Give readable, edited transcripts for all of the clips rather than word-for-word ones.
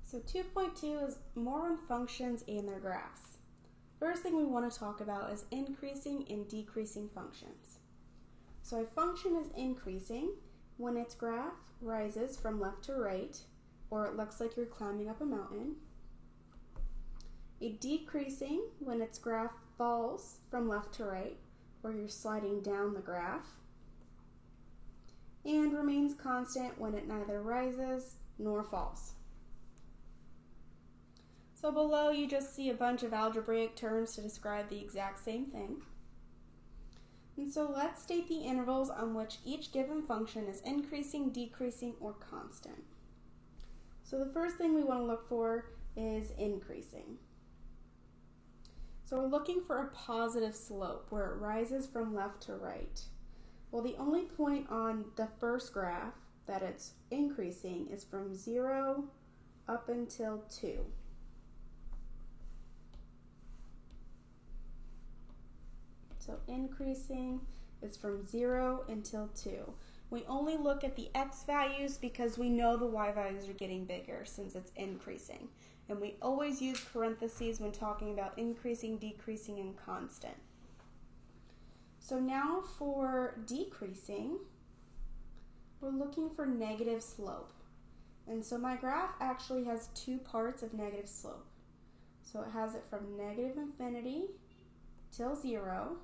So 2.2 is more on functions and their graphs. First thing we want to talk about is increasing and decreasing functions. So a function is increasing when its graph rises from left to right, or it looks like you're climbing up a mountain. A decreasing when its graph falls from left to right, or you're sliding down the graph. And remains constant when it neither rises nor falls. So below you just see a bunch of algebraic terms to describe the exact same thing. And so let's state the intervals on which each given function is increasing, decreasing, or constant. So the first thing we want to look for is increasing. So we're looking for a positive slope where it rises from left to right. Well, the only point on the first graph that it's increasing is from 0 up until 2. So increasing is from 0 until 2. We only look at the x values because we know the y values are getting bigger since it's increasing. And we always use parentheses when talking about increasing, decreasing, and constant. So now for decreasing, we're looking for negative slope. And so my graph actually has two parts of negative slope. So it has it from negative infinity till 0.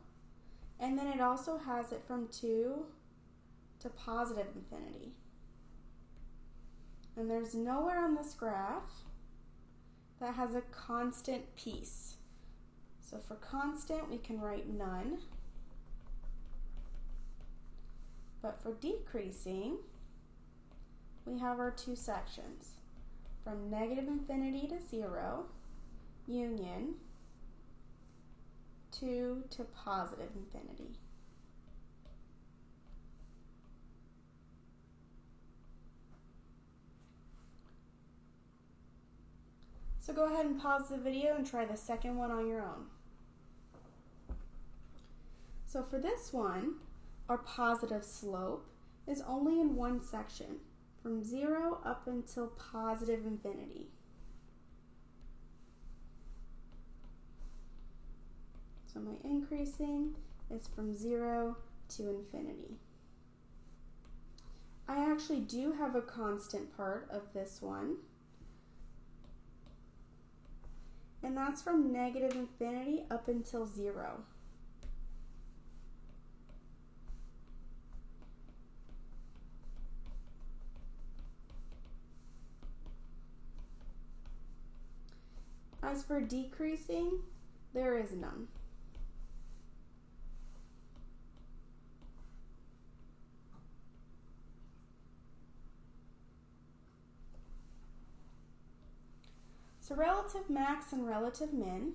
And then it also has it from 2 to positive infinity. And there's nowhere on this graph that has a constant piece. So for constant, we can write none. But for decreasing, we have our two sections, from negative infinity to 0, union, 2 to positive infinity. So go ahead and pause the video and try the second one on your own. So for this one, our positive slope is only in one section, from 0 up until positive infinity. So my increasing is from 0 to infinity. I actually do have a constant part of this one, and that's from negative infinity up until 0. As for decreasing, there is none. So relative max and relative min,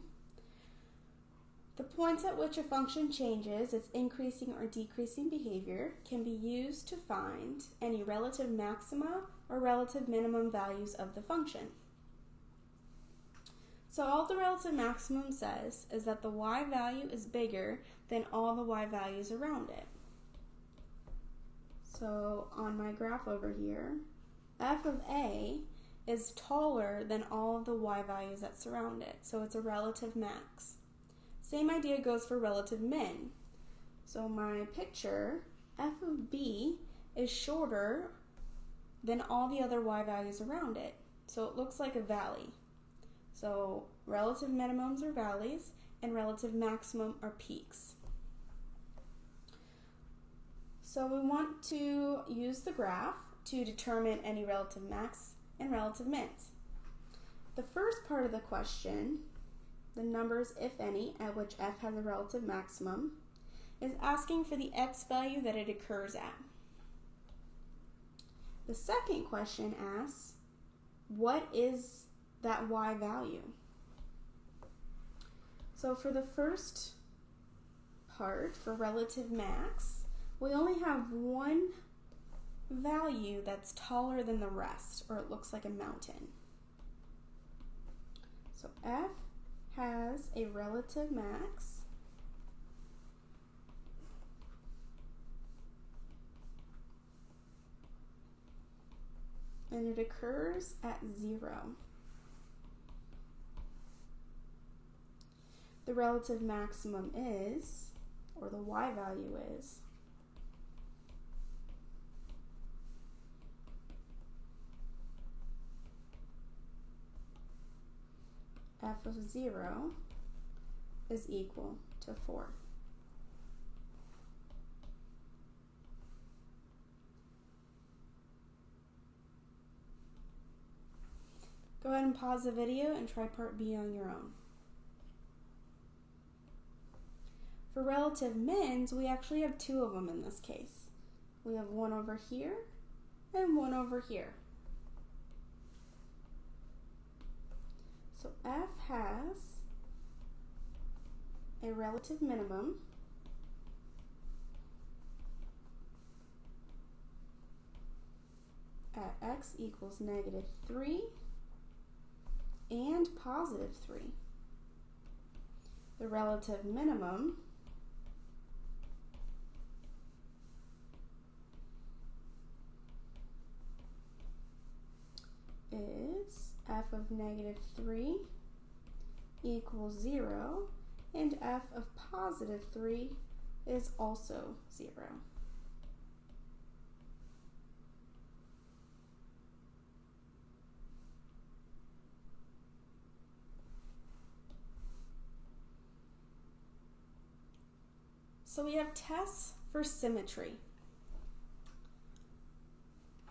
the points at which a function changes its increasing or decreasing behavior can be used to find any relative maxima or relative minimum values of the function. So all the relative maximum says is that the y value is bigger than all the y values around it. So on my graph over here, f of a is taller than all of the y values that surround it, so it's a relative max. Same idea goes for relative min. So my picture, f of b is shorter than all the other y values around it, so it looks like a valley. So relative minimums are valleys and relative maximum are peaks. So we want to use the graph to determine any relative max and relative mins. The first part of the question, the numbers, if any, at which f has a relative maximum, is asking for the x value that it occurs at. The second question asks, what is that y value? So for the first part, for relative max, we only have one value that's taller than the rest, or it looks like a mountain. So f has a relative max and it occurs at 0. the relative maximum is, or the y value is, f of 0 is equal to 4. Go ahead and pause the video and try part B on your own. For relative mins, we actually have two of them in this case. We have one over here and one over here. So f has a relative minimum at x equals -3 and +3. The relative minimum is f of -3 equals 0, and f of +3 is also 0. So we have tests for symmetry.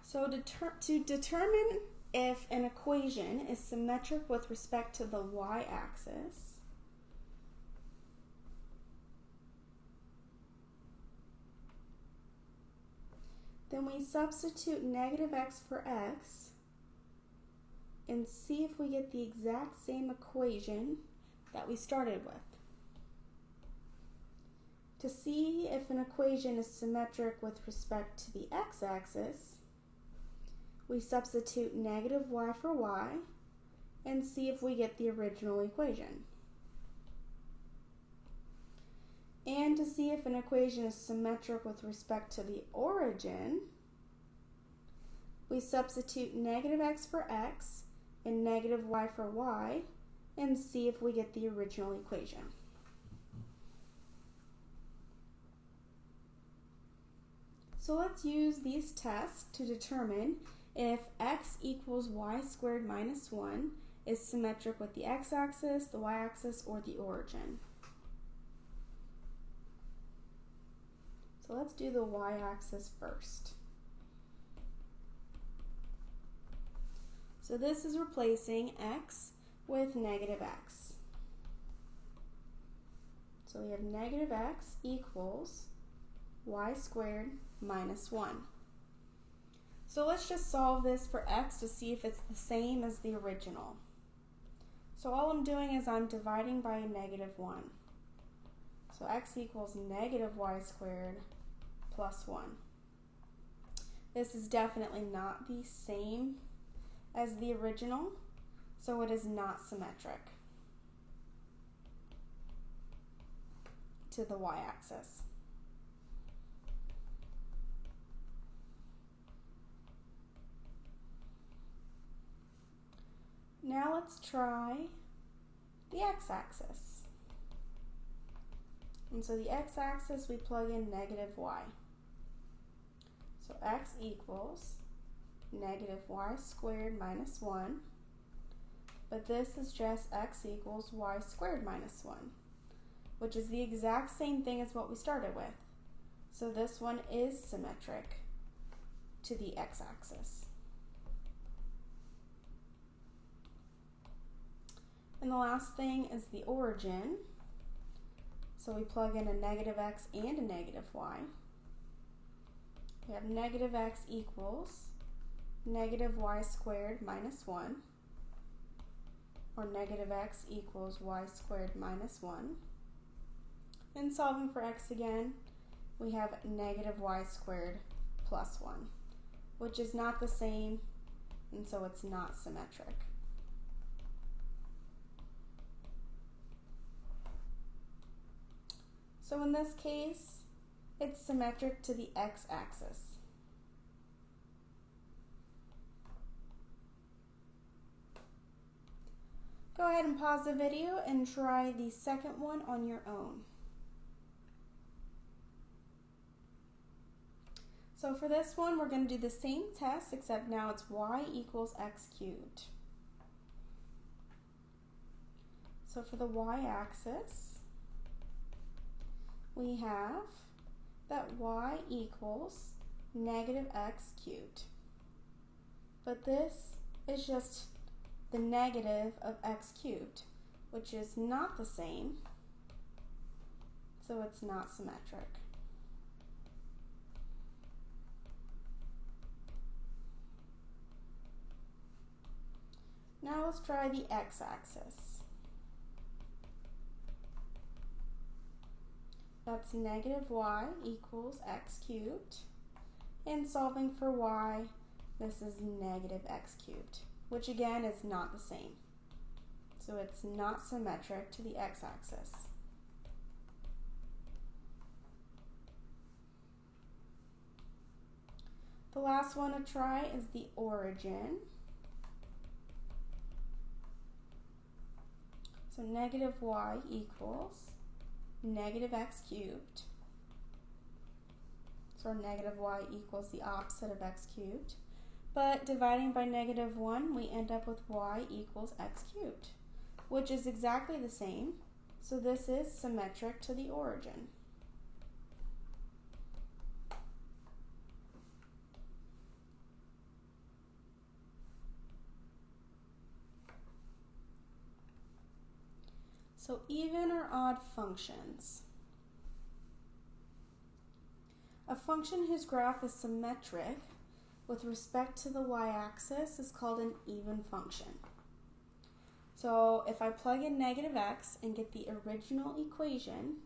So to determine if an equation is symmetric with respect to the y-axis, then we substitute -x for x and see if we get the exact same equation that we started with. To see if an equation is symmetric with respect to the x-axis, we substitute -y for y and see if we get the original equation. And to see if an equation is symmetric with respect to the origin, we substitute -x for x and -y for y and see if we get the original equation. So let's use these tests to determine if x equals y squared minus 1 is symmetric with the x-axis, the y-axis, or the origin. So let's do the y-axis first. So this is replacing x with -x. So we have -x equals y squared minus 1. So let's just solve this for x to see if it's the same as the original. So all I'm doing is I'm dividing by a -1. So x equals -y squared plus 1. This is definitely not the same as the original, so it is not symmetric to the y-axis. Now let's try the x-axis. And so the x-axis, we plug in -y. So x equals -y squared minus 1, but this is just x equals y squared minus 1, which is the exact same thing as what we started with. So this one is symmetric to the x-axis. And the last thing is the origin. So we plug in a -x and a -y. We have -x equals -y squared minus 1, or -x equals y squared minus 1. And solving for x again, we have -y squared plus 1, which is not the same, and so it's not symmetric. So in this case, it's symmetric to the x-axis. Go ahead ahead and pause the video and try the second one on your own. So for this one, we're going to do the same test, except now it's y equals x cubed. So for the y-axis, we have that y equals negative x cubed. But this is just the negative of x cubed, which is not the same, so it's not symmetric. Now let's try the x-axis. That's negative y equals x cubed. And solving for y, this is negative x cubed, which again is not the same. So it's not symmetric to the x-axis. The last one to try is the origin. So negative y equals negative x cubed. So negative y equals the opposite of x cubed. But dividing by negative 1, we end up with y equals x cubed, which is exactly the same. So this is symmetric to the origin. So even or odd functions. A function whose graph is symmetric with respect to the y-axis is called an even function. So if I plug in negative x and get the original equation,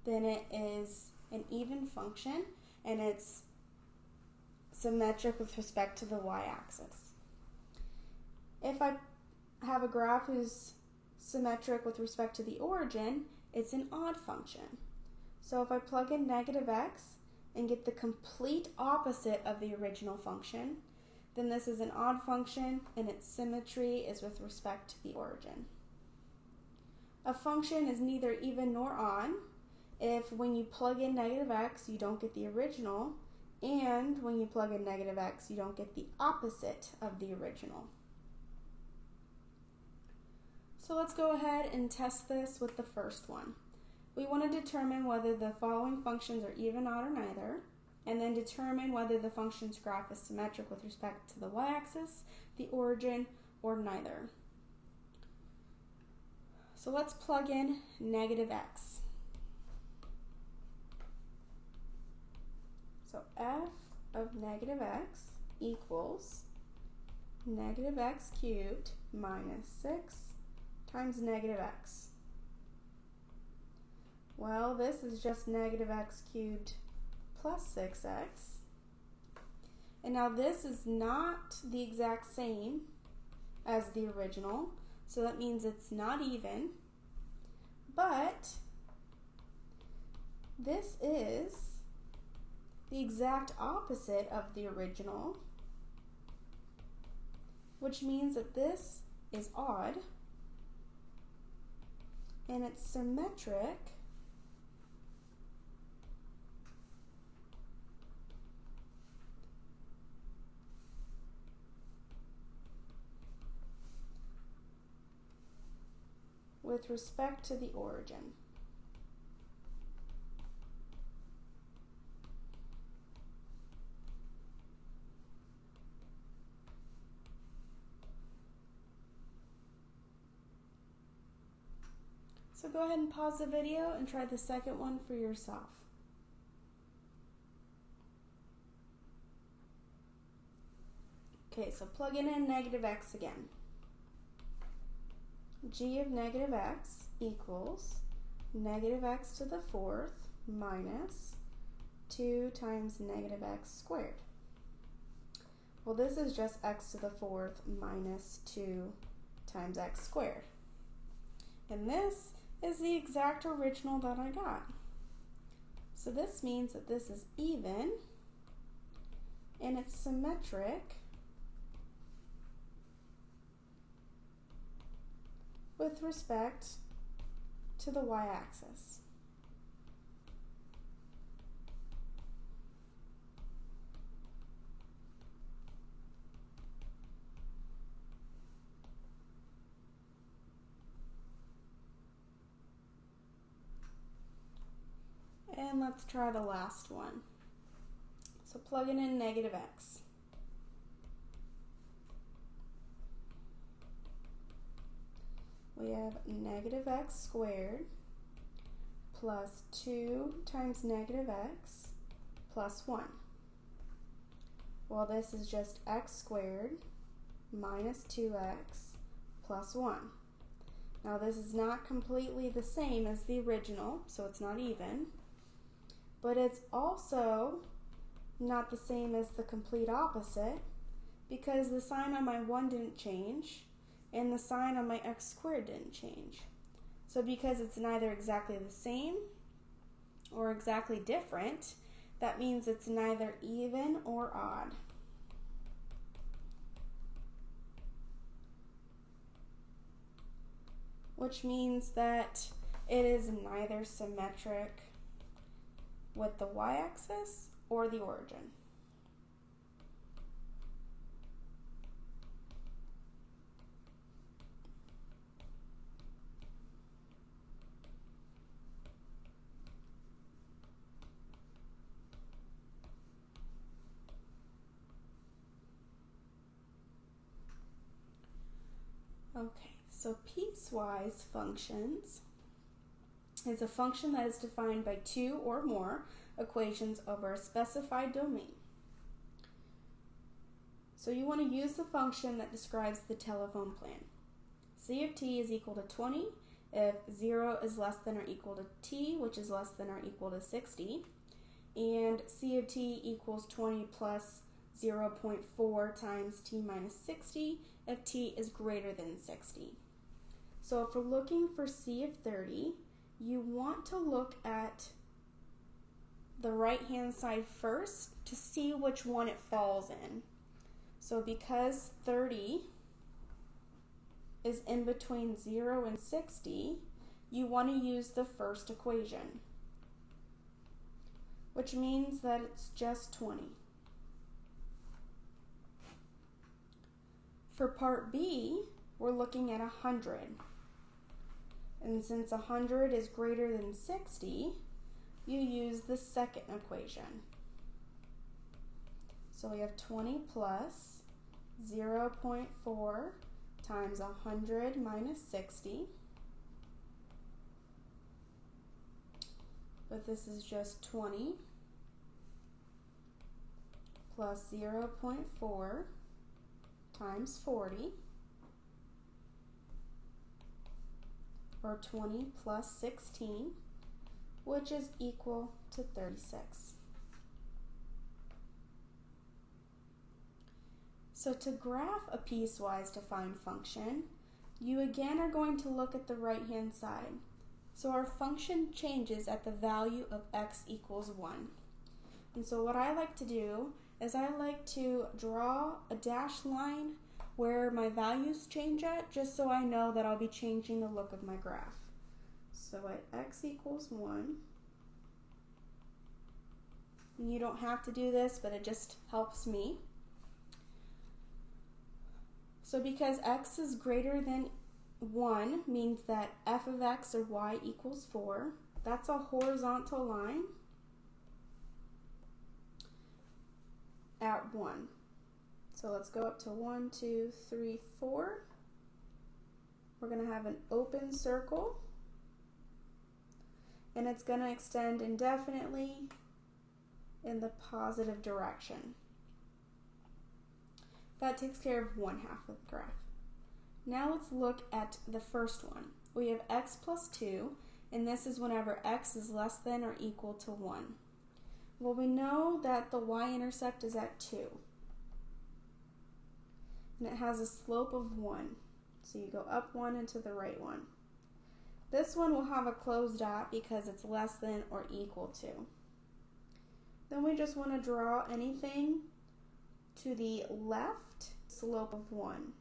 then it is an even function and it's symmetric with respect to the y-axis. If I have a graph whose symmetric with respect to the origin, it's an odd function. So if I plug in negative x and get the complete opposite of the original function, then this is an odd function and its symmetry is with respect to the origin. A function is neither even nor odd if when you plug in negative x you don't get the original, and when you plug in negative x you don't get the opposite of the original. So let's go ahead and test this with the first one. We want to determine whether the following functions are even, odd, or neither, and then determine whether the function's graph is symmetric with respect to the y-axis, the origin, or neither. So let's plug in negative x. So f of negative x equals negative x cubed minus 6 times negative x. Well, this is just negative x cubed plus 6x. And now this is not the exact same as the original, so that means it's not even, but this is the exact opposite of the original, which means that this is odd, and it's symmetric with respect to the origin. So go ahead and pause the video and try the second one for yourself. Okay, so plugging in negative x again. G of negative x equals negative x to the fourth minus 2 times negative x squared. Well, this is just x to the fourth minus 2 times x squared. And this is the exact original that I got. So this means that this is even and it's symmetric with respect to the y-axis. And let's try the last one. So plugging in negative x. We have negative x squared plus 2 times negative x plus 1. Well, this is just x squared minus 2x plus 1. Now this is not completely the same as the original, so it's not even, but it's also not the same as the complete opposite because the sign on my 1 didn't change and the sign on my x squared didn't change. So because it's neither exactly the same or exactly different, that means it's neither even or odd. Which means that it is neither symmetric with the y-axis or the origin. Okay, so piecewise functions is a function that is defined by 2 or more equations over a specified domain. So you want to use the function that describes the telephone plan. C of t is equal to 20 if 0 is less than or equal to t, which is less than or equal to 60, and C of t equals 20 plus 0.4 times t minus 60 if t is greater than 60. So if we're looking for C of 30, you want to look at the right-hand side first to see which one it falls in. So because 30 is in between 0 and 60, you want to use the first equation, which means that it's just 20. For part B, we're looking at 100. And since 100 is greater than 60, you use the second equation. So we have 20 plus 0.4 times 100 minus 60. But this is just 20 plus 0.4 times 40, or 20 plus 16, which is equal to 36. So to graph a piecewise defined function, you again are going to look at the right-hand side. So our function changes at the value of x equals 1. And so what I like to do is I like to draw a dashed line where my values change at, just so I know that I'll be changing the look of my graph. So at x equals 1, and you don't have to do this, but it just helps me. So because x is greater than 1 means that f of x or y equals 4. That's a horizontal line at 1. So let's go up to 1, 2, 3, 4. We're going to have an open circle, and it's going to extend indefinitely in the positive direction. That takes care of one half of the graph. Now let's look at the first one. We have x plus 2, and this is whenever x is less than or equal to 1. Well, we know that the y-intercept is at 2, and it has a slope of 1. So you go up 1 and to the right 1. This one will have a closed dot because it's less than or equal to. Then we just want to draw anything to the left, slope of 1.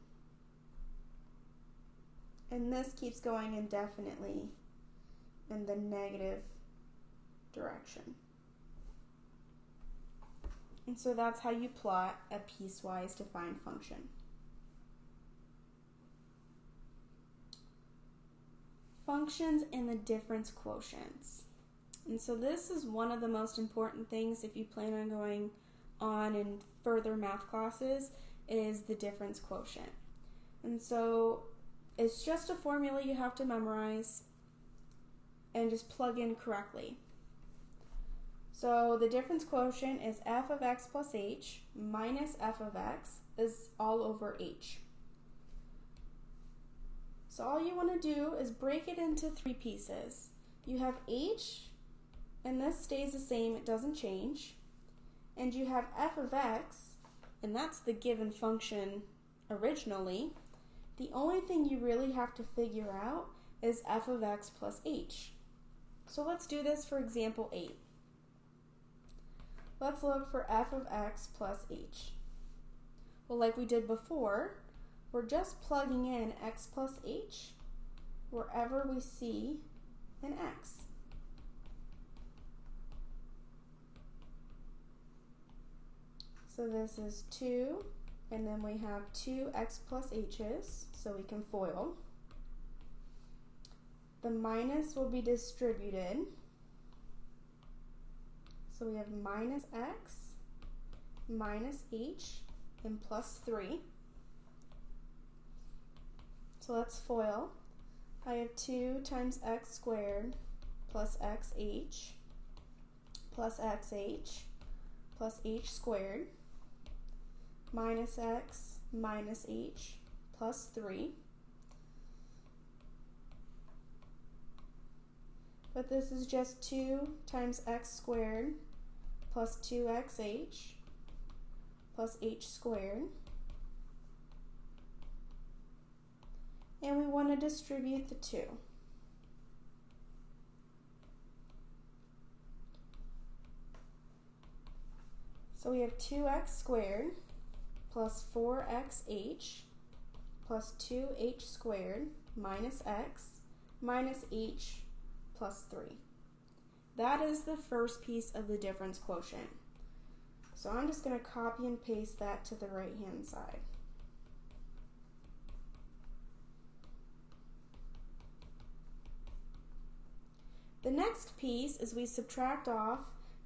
And this keeps going indefinitely in the negative direction. And so that's how you plot a piecewise defined function. Functions and the difference quotients. And so this is one of the most important things if you plan on going on in further math classes, is the difference quotient. And so it's just a formula you have to memorize and just plug in correctly. So the difference quotient is f of x plus h minus f of x is all over h. So all you want to do is break it into 3 pieces. You have h, and this stays the same, it doesn't change. And you have f of x, and that's the given function originally. The only thing you really have to figure out is f of x plus h. So let's do this for example 8. Let's look for f of x plus h. Well, like we did before, we're just plugging in x plus h wherever we see an x. So this is 2, and then we have 2x plus h's, so we can FOIL. The minus will be distributed. So we have minus x, minus h, and plus 3. So let's FOIL. I have 2 times x squared plus xh plus xh plus h squared minus x minus h plus 3. But this is just 2 times x squared plus 2xh plus h squared. And we want to distribute the 2. So we have 2x squared plus 4xh plus 2h squared minus x minus h plus 3. That is the first piece of the difference quotient. So I'm just going to copy and paste that to the right-hand side. The next piece is we subtract off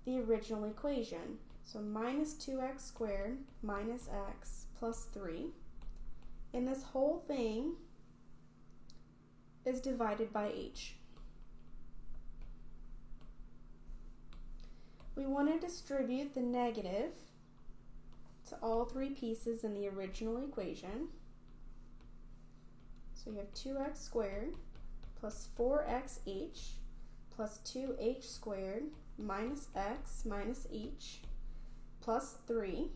the original equation. So minus 2x squared minus x plus 3. And this whole thing is divided by h. We want to distribute the negative to all 3 pieces in the original equation. So you have 2x squared plus 4xh plus 2h squared minus x minus h plus 3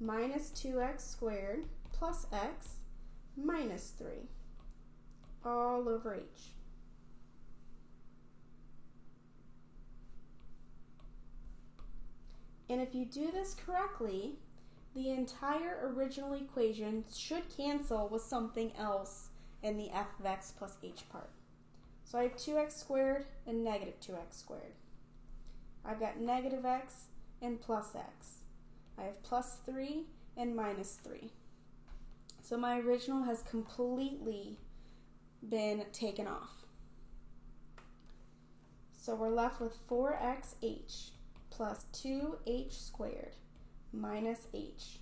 minus 2x squared plus x minus 3 all over h. And if you do this correctly, the entire original equation should cancel with something else in the f of x plus h part. So I have 2x squared and negative 2x squared. I've got negative x and plus x. I have plus 3 and minus 3. So my original has completely been taken off. So we're left with 4xh plus 2h squared minus h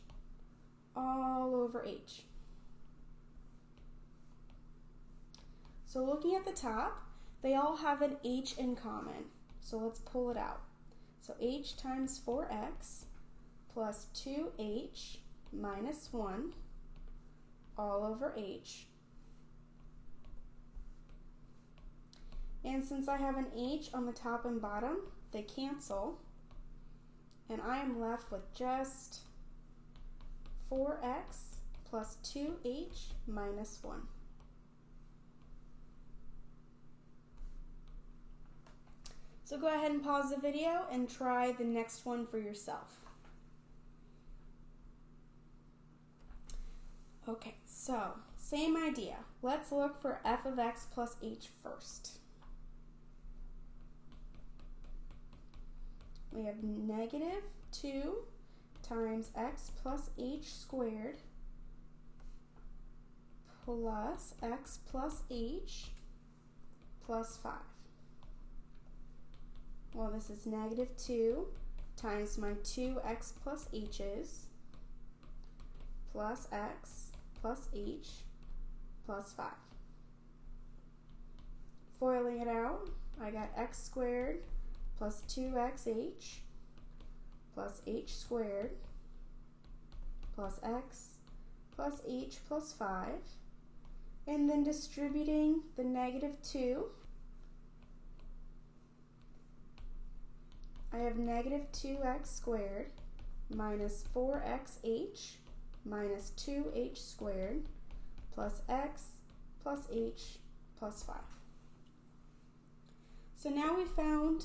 all over h. So looking at the top, they all have an h in common. So let's pull it out. So h times 4x plus 2h minus 1 all over h. And since I have an h on the top and bottom, they cancel. And I am left with just 4x plus 2h minus 1. So go ahead and pause the video and try the next one for yourself. Okay, so Same idea. Let's look for f of x plus h first. We have negative 2 times x plus h squared plus x plus h plus 5. Well, this is negative 2 times my 2x plus h's plus x plus h plus 5. Foiling it out, I got x squared plus 2xh plus h squared plus x plus h plus 5. And then distributing the negative 2, I have negative 2x squared minus 4xh minus 2h squared plus x plus h plus 5. So now we found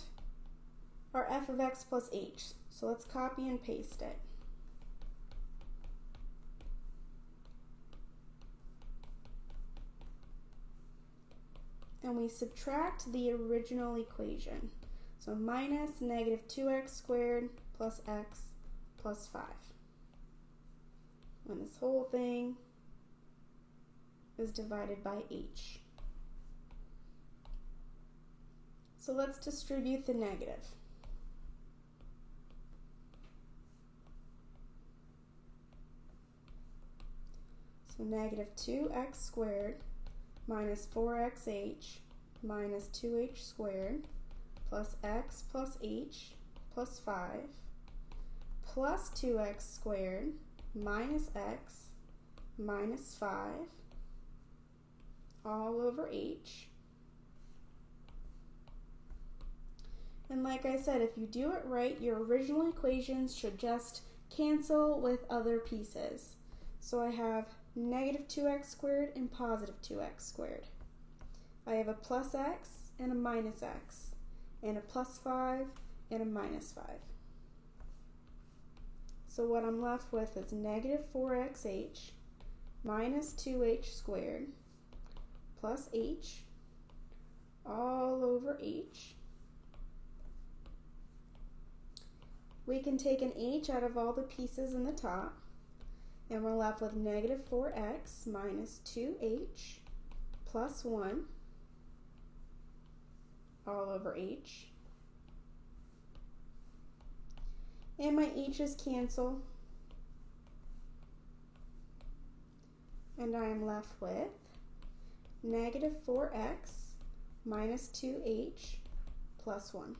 our f of x plus h. So let's copy and paste it. And we subtract the original equation. So minus negative 2x squared plus x plus 5. And this whole thing is divided by h. So let's distribute the negative. So negative 2x squared minus 4xh minus 2h squared plus x plus h plus 5 plus 2x squared minus x minus 5 all over h. And like I said, if you do it right, your original equations should just cancel with other pieces. So I have negative 2x squared and positive 2x squared. I have a plus x and a minus x, and a plus 5 and a minus 5. So what I'm left with is negative 4xh minus 2h squared plus h all over h. We can take an h out of all the pieces in the top, and we're left with negative 4x minus 2h plus 1 all over h. And my h's cancel, and I am left with negative 4x minus 2h plus 1.